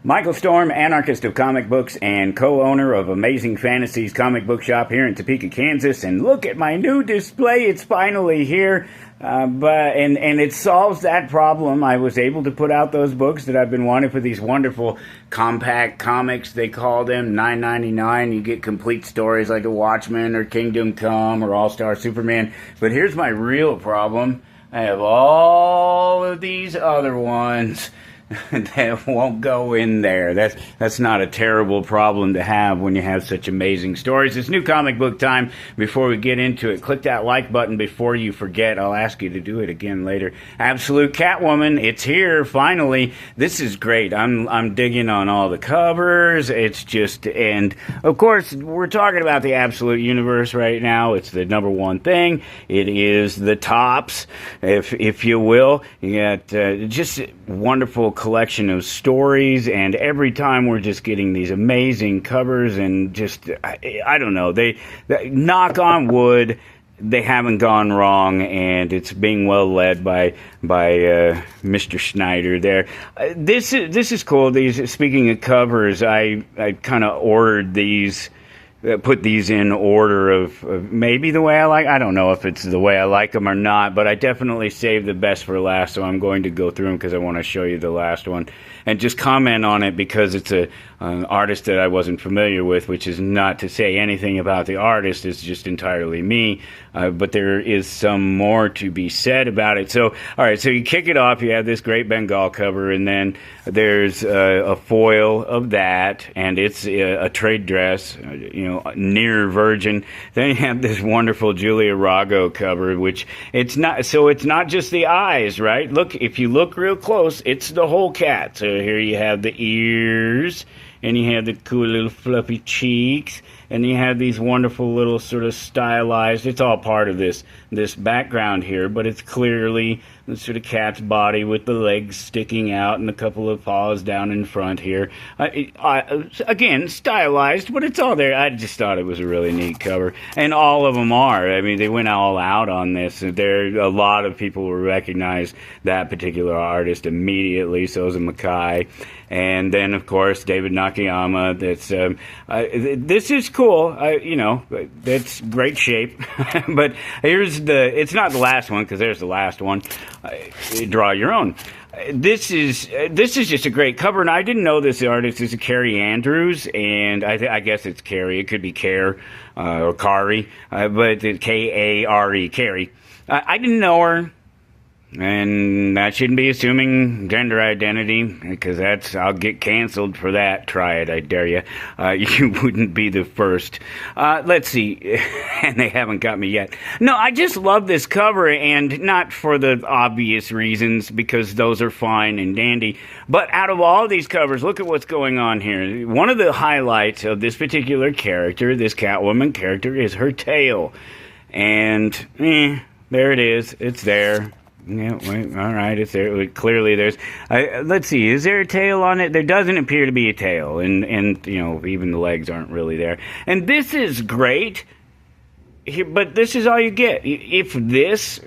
Michael Storm, anarchist of comic books and co-owner of Amazing Fantasies comic book shop here in Topeka, Kansas. And look at my new display. It's finally here. And it solves that problem. I was able to put out those books that I've been wanting for these wonderful compact comics. They call them $9.99. You get complete stories like The Watchmen or Kingdom Come or All-Star Superman. But here's my real problem. I have all of these other ones that won't go in there. That's not a terrible problem to have when you have such amazing stories. It's new comic book time. Before we get into it, click that like button before you forget. I'll ask you to do it again later. Absolute Catwoman, it's here finally. This is great. I'm digging on all the covers. It's just, and of course we're talking about the Absolute Universe right now. It's the number one thing. It is the tops, if you will. You got just wonderful collection of stories, and every time we're just getting these amazing covers, and just I don't know, they knock on wood, they haven't gone wrong, and it's being well led by Mr. Schneider there. This is cool. These, speaking of covers, I kind of ordered these, put these in order of maybe the way I like. I don't know if it's the way I like them or not, but I definitely saved the best for last, so I'm going to go through them because I want to show you the last one and just comment on it because it's an artist that I wasn't familiar with, which is not to say anything about the artist. It's just entirely me, but there is some more to be said about it. So, all right, so you kick it off. You have this great Bengal cover, and then there's a foil of that, and it's a trade dress, near virgin. Then you have this wonderful Julia Rago cover, which it's not just the eyes, right? Look, if you look real close, it's the whole cat. So here you have the ears, and you have the cool little fluffy cheeks, and you have these wonderful little sort of stylized, it's all part of this background here, but it's clearly the sort of cat's body with the legs sticking out and a couple of paws down in front here. Again, stylized, but it's all there. I just thought it was a really neat cover. And all of them are. I mean, they went all out on this. A lot of people will recognize that particular artist immediately. So is Mackay. And then, of course, David Nakayama. This is cool. That's great shape. But here's it's not the last one, because there's the last one. Draw your own. This is just a great cover, and I didn't know this artist is Carrie Andrews, and I guess it's Carrie. It could be Care or Kari, but it's K-A-R-E, Carrie. I didn't know her. And I shouldn't be assuming gender identity, because I'll get canceled for that. Try it, I dare you. You wouldn't be the first. Let's see. And they haven't got me yet. No, I just love this cover, and not for the obvious reasons, because those are fine and dandy. But out of all these covers, look at what's going on here. One of the highlights of this particular character, this Catwoman character, is her tail. And, there it is. It's there. Yeah, wait, all right, it's there. Clearly there's... let's see, is there a tail on it? There doesn't appear to be a tail, and even the legs aren't really there. And this is great, but this is all you get. If this...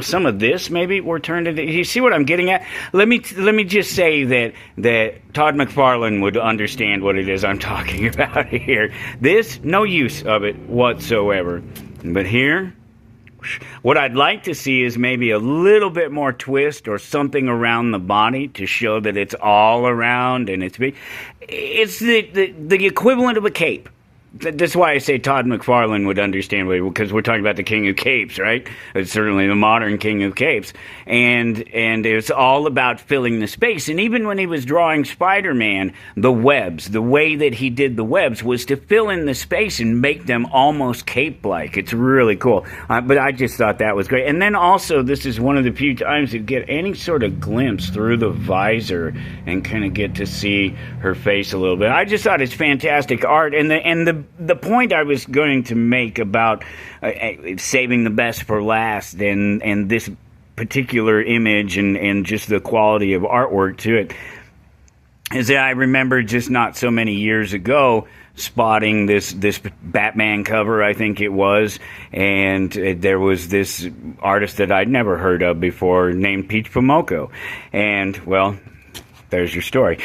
some of this maybe were turned into... You see what I'm getting at? Let me just say that Todd McFarlane would understand what it is I'm talking about here. This, no use of it whatsoever. But here... What I'd like to see is maybe a little bit more twist or something around the body to show that it's all around and it's big. It's the equivalent of a cape. That's why I say Todd McFarlane would understand, because we're talking about the King of Capes, right? It's certainly the modern King of Capes. And it's all about filling the space. And even when he was drawing Spider-Man, the webs, the way that he did the webs was to fill in the space and make them almost cape-like. It's really cool. But I just thought that was great. And then also, this is one of the few times you get any sort of glimpse through the visor and kind of get to see her face a little bit. I just thought it's fantastic art. And the point I was going to make about saving the best for last and this particular image and just the quality of artwork to it is that I remember just not so many years ago spotting this Batman cover, I think it was, and there was this artist that I'd never heard of before named Peach Momoko, and well, there's your story.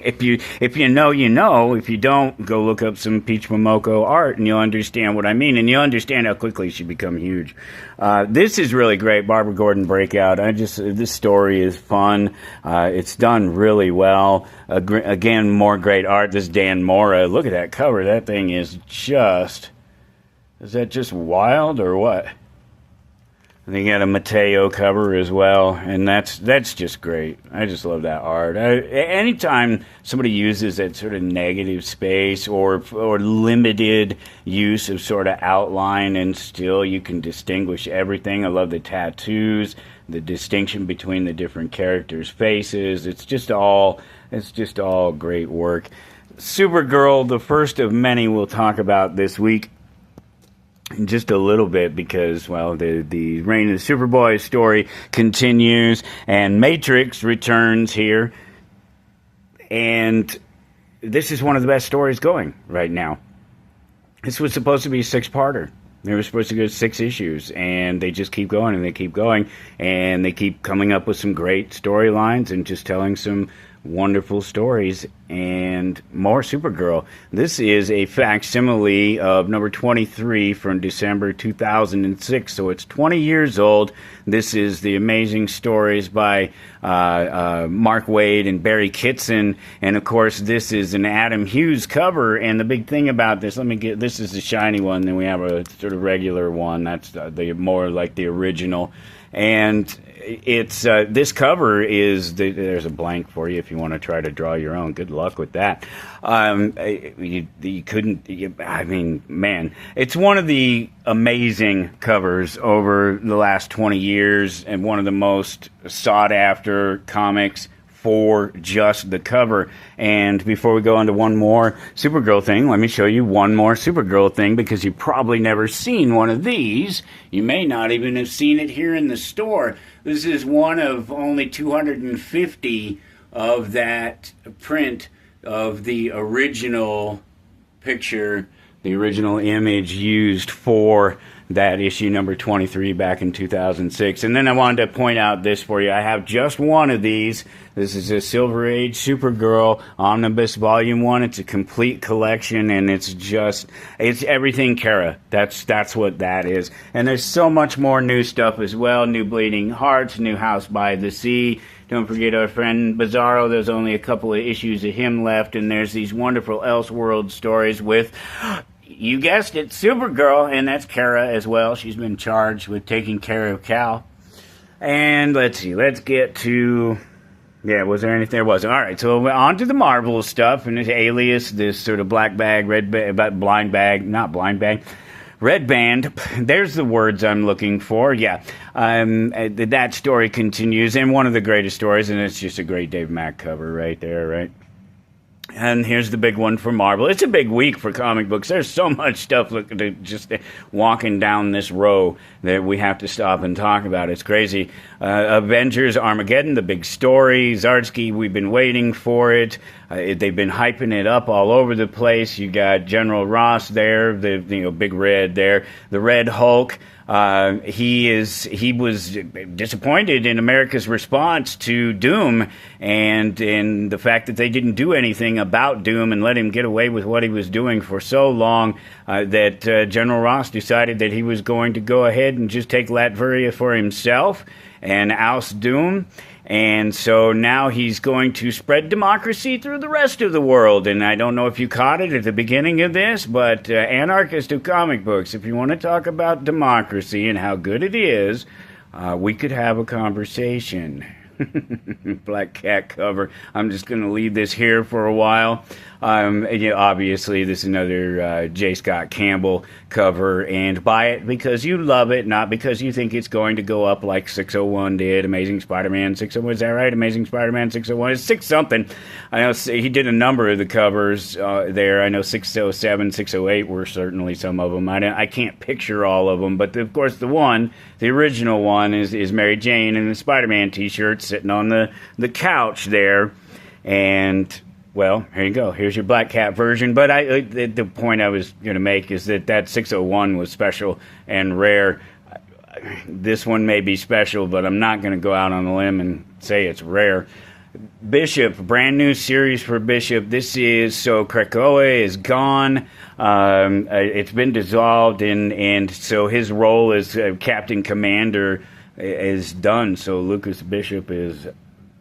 If you know, you know. If you don't, go look up some Peach Momoko art, and you'll understand what I mean, and you'll understand how quickly she become huge. This is really great, Barbara Gordon breakout. This story is fun. It's done really well. Again, more great art. This is Dan Mora. Look at that cover. That thing is just. Is that just wild or what? And they got a Mateo cover as well, and that's just great. I just love that art. Anytime somebody uses that sort of negative space or limited use of sort of outline, and still you can distinguish everything. I love the tattoos, the distinction between the different characters' faces. It's just all great work. Supergirl, the first of many we'll talk about this week. Just a little bit because, well, the Reign of the Superboy story continues, and Matrix returns here, and this is one of the best stories going right now. This was supposed to be a 6-parter. They were supposed to go 6 issues, and they just keep going, and they keep going, and they keep coming up with some great storylines and just telling some wonderful stories, and more Supergirl. This is a facsimile of number 23 from December 2006, so it's 20 years old. This is the amazing stories by Mark Waid and Barry Kitson, and of course this is an Adam Hughes cover. And the big thing about this, this is the shiny one, then we have a sort of regular one. That's the more like the original. And it's this cover is there's a blank for you if you want to try to draw your own. Good luck with that. You couldn't. I mean, man, it's one of the amazing covers over the last 20 years, and one of the most sought after comics for just the cover. And before we go on to one more Supergirl thing, let me show you one more Supergirl thing, because you've probably never seen one of these. You may not even have seen it here in the store. This is one of only 250 of that print of the original picture, the original image used for that issue number 23 back in 2006. And then I wanted to point out this for you. I have just one of these. This is a Silver Age Supergirl Omnibus Volume 1. It's a complete collection, and it's everything Kara. That's what that is. And there's so much more new stuff as well. New Bleeding Hearts, new House by the Sea. Don't forget our friend Bizarro. There's only a couple of issues of him left, and there's these wonderful Elseworld stories with, you guessed it, Supergirl, and that's Kara as well. She's been charged with taking care of Cal. And let's see, let's get to... Yeah, was there anything? There wasn't. All right, so on to the Marvel stuff, and this Alias, this sort of black bag, red bag, blind bag, not blind bag, red band. There's the words I'm looking for. Yeah, that story continues, and one of the greatest stories, and it's just a great Dave Mack cover right there, right? And here's the big one for Marvel. It's a big week for comic books. There's so much stuff just walking down this row that we have to stop and talk about. It's crazy. Avengers Armageddon, the big story. Zardsky, we've been waiting for it. They've been hyping it up all over the place. You got General Ross there, the big red there, the Red Hulk. He was disappointed in America's response to Doom, and in the fact that they didn't do anything about Doom and let him get away with what he was doing for so long, that General Ross decided that he was going to go ahead and just take Latveria for himself and oust Doom. And so now he's going to spread democracy through the rest of the world. And I don't know if you caught it at the beginning of this, but anarchist of comic books, if you want to talk about democracy and how good it is, we could have a conversation. Black Cat cover. I'm just going to leave this here for a while. Obviously, this is another J. Scott Campbell cover, and buy it because you love it, not because you think it's going to go up like 601 did. Amazing Spider-Man 601, is that right? Amazing Spider-Man 601 is 6 something. I know he did a number of the covers there. I know 607, 608 were certainly some of them. I can't picture all of them, but of course the original one is Mary Jane in the Spider-Man t-shirt sitting on the couch there, and well, here you go. Here's your Black Cat version. But the point I was going to make is that 601 was special and rare. This one may be special, but I'm not going to go out on a limb and say it's rare. Bishop, brand new series for Bishop. This is, so Krakoa is gone. It's been dissolved, and so his role as Captain Commander is done. So Lucas Bishop is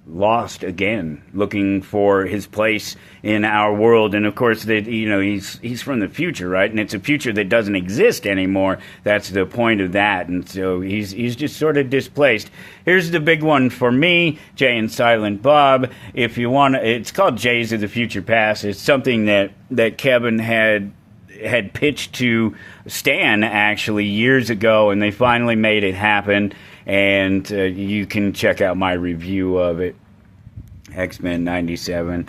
lost again, looking for his place in our world. And of course, that he's from the future, right? And it's a future that doesn't exist anymore. That's the point of that. And so he's just sort of displaced. Here's the big one for me, Jay and Silent Bob. If you want, it's called Jays of the Future Past. It's something that Kevin had pitched to Stan actually years ago, and they finally made it happen. And you can check out my review of it. X-Men 97,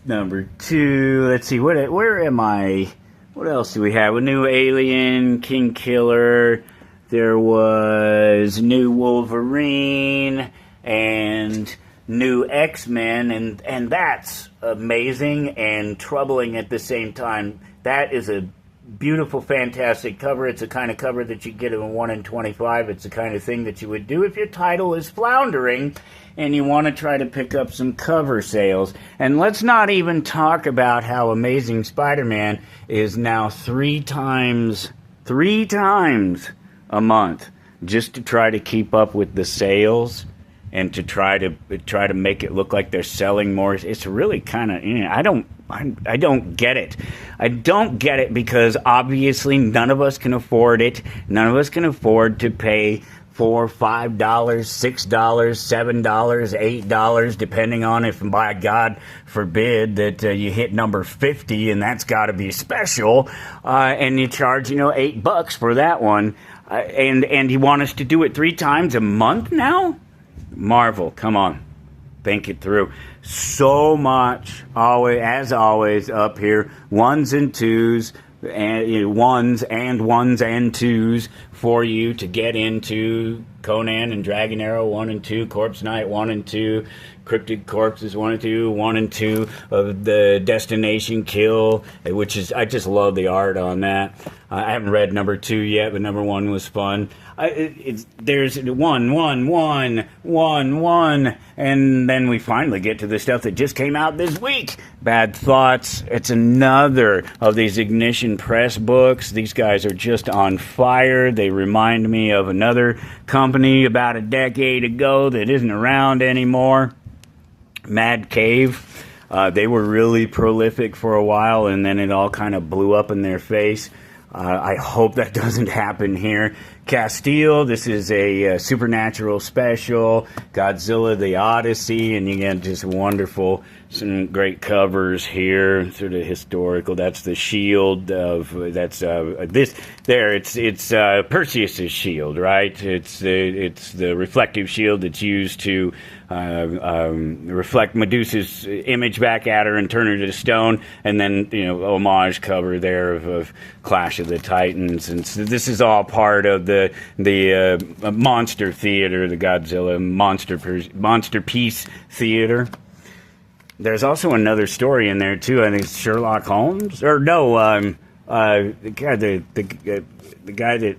number 2. Let's see, where am I? What else do we have? A new Alien, King Killer. There was new Wolverine and new X-Men, and that's amazing and troubling at the same time. That is a beautiful, fantastic cover. It's the kind of cover that you get in 1 in 25. It's the kind of thing that you would do if your title is floundering and you want to try to pick up some cover sales. And let's not even talk about how Amazing Spider-Man is now three times a month, just to try to keep up with the sales and to try to make it look like they're selling more. It's really kind of, I don't get it. I don't get it because obviously none of us can afford it. None of us can afford to pay $4, $5, $6, $7, $8, depending on if, by God forbid, that you hit number 50, and that's got to be special, and you charge $8 for that one, and you want us to do it 3 times a month now? Marvel, come on, think it through. So much, as always, up here, ones and twos, and ones and twos for you to get into Conan and Dragon Arrow 1 and 2, Corpse Knight 1 and 2, Cryptid Corpses 1 and 2, 1 and 2 of the Destination Kill, which is, I just love the art on that. I haven't read number 2 yet, but number 1 was fun. There's 1, 1, 1, 1, 1, and then we finally get to the stuff that just came out this week. Bad Thoughts. It's another of these Ignition Press books. These guys are just on fire. They remind me of another company about a decade ago that isn't around anymore, Mad Cave. They were really prolific for a while, and then it all kind of blew up in their face. I hope that doesn't happen here. Castile, this is a supernatural special. Godzilla, the Odyssey, and you get just wonderful, some great covers here, sort of historical. That's the shield of, that's this there. It's Perseus's shield, right? It's the reflective shield that's used to reflect Medusa's image back at her and turn her to stone, and then homage cover there of Clash of the Titans, and so this is all part of the monster theater, the Godzilla monster piece theater. There's also another story in there too. I think it's Sherlock Holmes, or no, the guy that.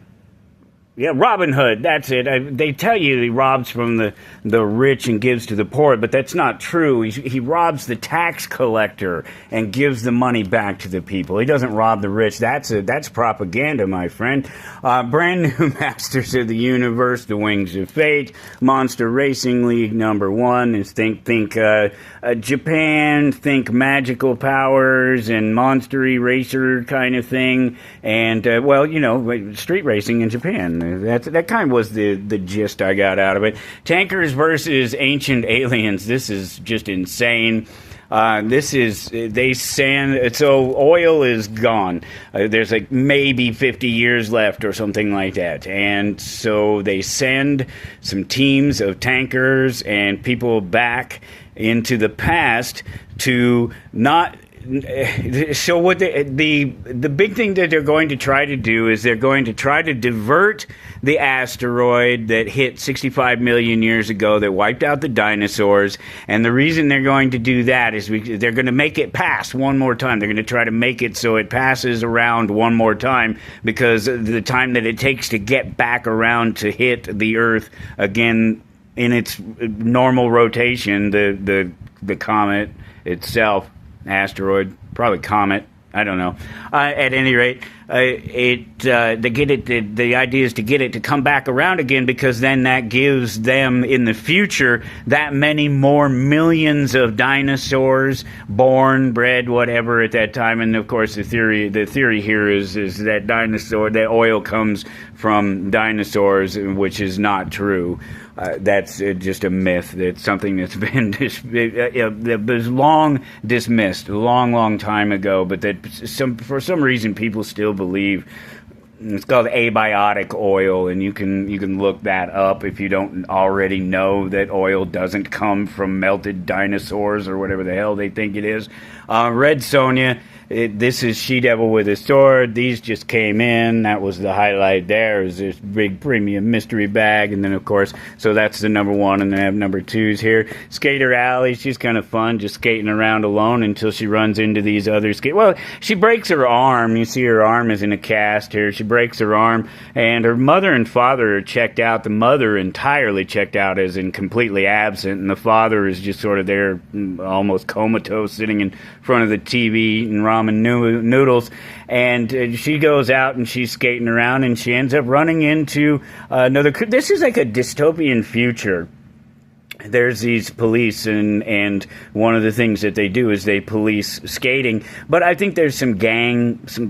Yeah, Robin Hood, that's it. They tell you he robs from the rich and gives to the poor, but that's not true. He robs the tax collector and gives the money back to the people. He doesn't rob the rich. That's propaganda, my friend. Brand new Masters of the Universe, The Wings of Fate, Monster Racing League #1, is think Japan, think magical powers and monster-y racer kind of thing, and street racing in Japan. That kind of was the gist I got out of it. Tankers versus ancient aliens. This is just insane. They send, so oil is gone. There's like maybe 50 years left or something like that. And so they send some teams of tankers and people back into the past to not. So what the big thing that they're going to try to do is they're going to try to divert the asteroid that hit 65 million years ago that wiped out the dinosaurs, and the reason they're going to do that is they're going to make it pass one more time. They're going to try to make it so it passes around one more time, because the time that it takes to get back around to hit the Earth again in its normal rotation, the comet itself, asteroid, probably comet, I don't know. At any rate, the idea is to get it to come back around again, because then that gives them in the future that many more millions of dinosaurs born, bred, whatever at that time. And of course, the theory here is that oil comes from dinosaurs, which is not true. That's just a myth. It's something that's been it was long dismissed a long time ago, but that for some reason people still believe. It's called abiotic oil, and you can look that up if you don't already know that oil doesn't come from melted dinosaurs or whatever the hell they think it is. Red Sonja. This is She-Devil with a sword. These just came in. That was the highlight there. Is this big premium mystery bag. And then, of course, so that's the number one. And then I have number twos here. Skater Alley. She's kind of fun, just skating around alone until she runs into these other Well, she breaks her arm. You see her arm is in a cast here. She breaks her arm. And her mother and father are checked out. The mother entirely checked out, as in completely absent. And the father is just sort of there, almost comatose, sitting in front of the TV and ramen noodles, and she goes out and she's skating around, and she ends up running into another. This is like a dystopian future. There's these police, and one of the things that they do is they police skating. But I think there's some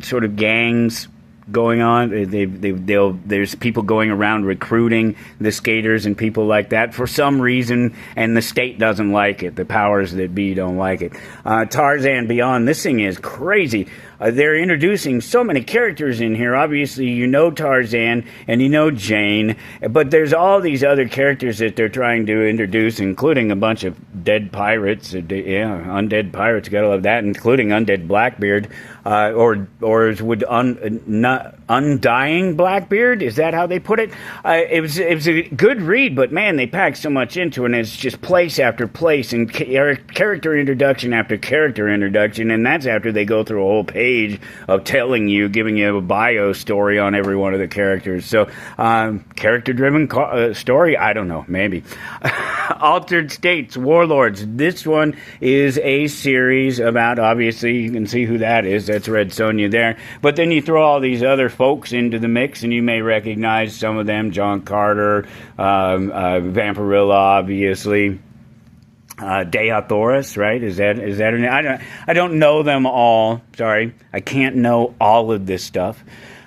sort of gangs going on. There's people going around recruiting the skaters and people like that for some reason, and the state doesn't like it. The powers that be don't like it. Tarzan Beyond. This thing is crazy. They're introducing so many characters in here. Obviously, you know Tarzan and you know Jane, but there's all these other characters that they're trying to introduce, including a bunch of dead pirates. Undead pirates, gotta love that, including Undead Blackbeard, Undying Blackbeard. Is that how they put it? It was a good read, but man, they packed so much into it, and it's just place after place and character introduction after character introduction, and that's after they go through a whole page of giving you a bio story on every one of the characters. So, character-driven story? I don't know, maybe. Altered States, Warlords. This one is a series about, obviously, you can see who that is. That's Red Sonja there. But then you throw all these other folks into the mix, and you may recognize some of them. John Carter, Vampirilla, obviously. Deathoris, right? Is that I don't know them all. Sorry, I can't know all of this stuff.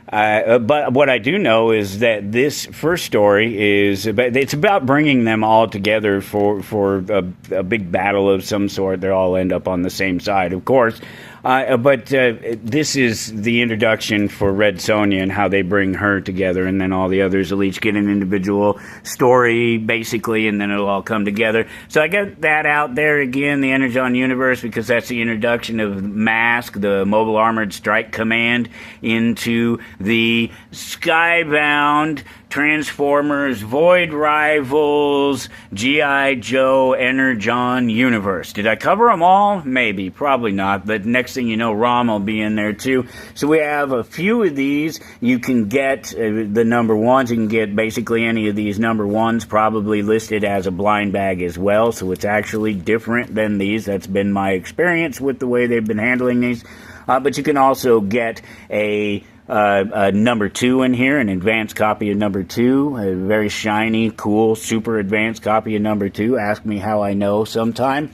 But what I do know is that this first story it's about bringing them all together for a big battle of some sort. They all end up on the same side, of course. But this is the introduction for Red Sonja and how they bring her together, and then all the others will each get an individual story, basically, and then it'll all come together. So I got that out there again, the Energon universe, because that's the introduction of MASK, the Mobile Armored Strike Command, into the Skybound Transformers, Void Rivals, G.I. Joe, Energon universe. Did I cover them all? Maybe, probably not, but next thing you know, ROM will be in there too. So we have a few of these. You can get the number ones. You can get basically any of these number ones probably listed as a blind bag as well, so it's actually different than these. That's been my experience with the way they've been handling these. But you can also get a number 2 in here, an advanced copy of number 2, a very shiny, cool, super advanced copy of number 2. Ask me how I know sometime.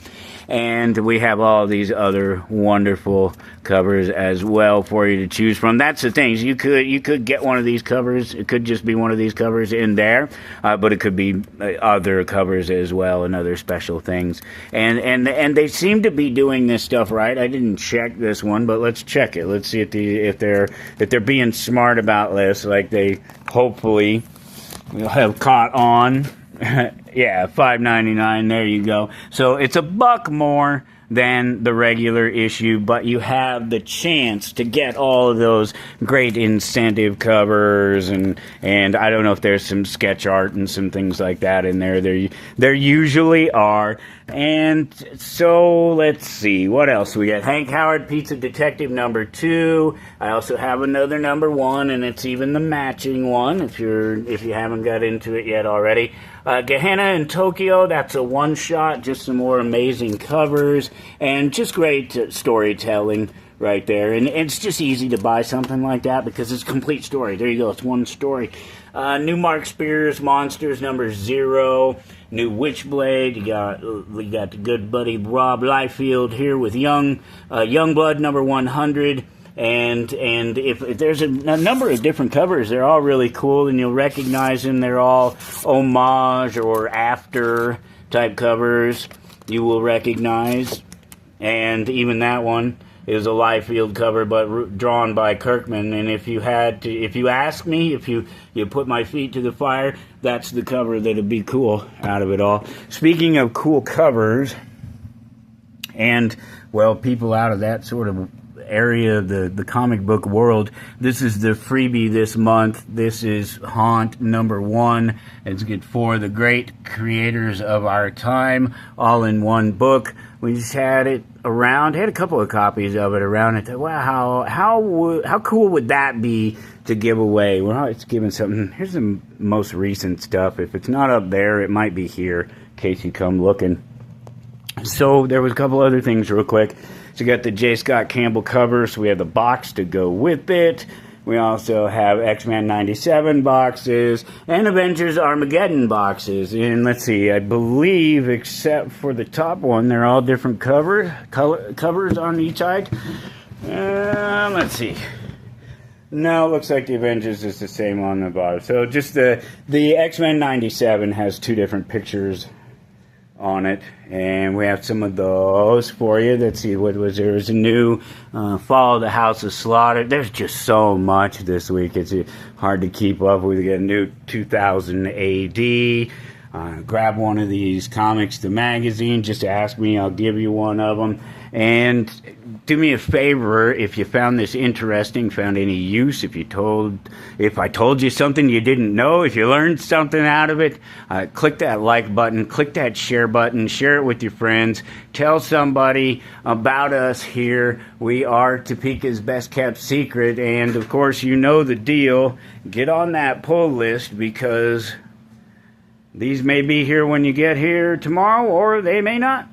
And we have all these other wonderful covers as well for you to choose from. That's the thing. You could get one of these covers. It could just be one of these covers in there, but it could be other covers as well and other special things. And they seem to be doing this stuff right. I didn't check this one, but let's check it. Let's see if they're being smart about this, like they hopefully have caught on. Yeah, $5.99. There you go. So it's $1 more than the regular issue, but you have the chance to get all of those great incentive covers, and I don't know if there's some sketch art and some things like that in there. There usually are. And so let's see what else we got. Hank Howard Pizza Detective #2. I also have another #1, and it's even the matching one if you haven't got into it yet already. Gehenna in Tokyo, that's a one-shot, just some more amazing covers, and just great storytelling right there. And it's just easy to buy something like that because it's a complete story. There you go, it's one story. New Mark Spears Monsters #0. New Witchblade. We got the good buddy Rob Liefeld here with Youngblood #100. And if there's a number of different covers, they're all really cool, and you'll recognize them. They're all homage or after type covers you will recognize. And even that one is a Liefeld cover, but drawn by Kirkman. And if you ask me, if you put my feet to the fire, that's the cover that'd be cool out of it all. Speaking of cool covers, and well, people out of that sort of area of the comic book world, this is the freebie this month. This is Haunt #1. It's good for the great creators of our time, all in one book. We just had it around, had a couple of copies of it around. I thought, wow, how cool would that be to give away? Well, it's giving something. Here's the most recent stuff. If it's not up there, it might be here in case you come looking. So there was a couple other things real quick. So we got the J. Scott Campbell cover, so we have the box to go with it. We also have X-Men 97 boxes and Avengers Armageddon boxes. And let's see, I believe, except for the top one, they're all different covers on each side. Let's see. No, it looks like the Avengers is the same on the bottom. So just the X-Men 97 has two different pictures on it, and we have some of those for you. Let's see, what was there? Was a new Fall of the House of Slaughter. There's just so much this week, it's hard to keep up with. We got a new 2000 AD. Grab one of these comics, the magazine, just ask me, I'll give you one of them. And do me a favor, if you found this interesting, found any use, if I told you something you didn't know, if you learned something out of it, click that like button, click that share button, share it with your friends, tell somebody about us here. We are Topeka's best kept secret, and of course you know the deal. Get on that pull list, because these may be here when you get here tomorrow, or they may not.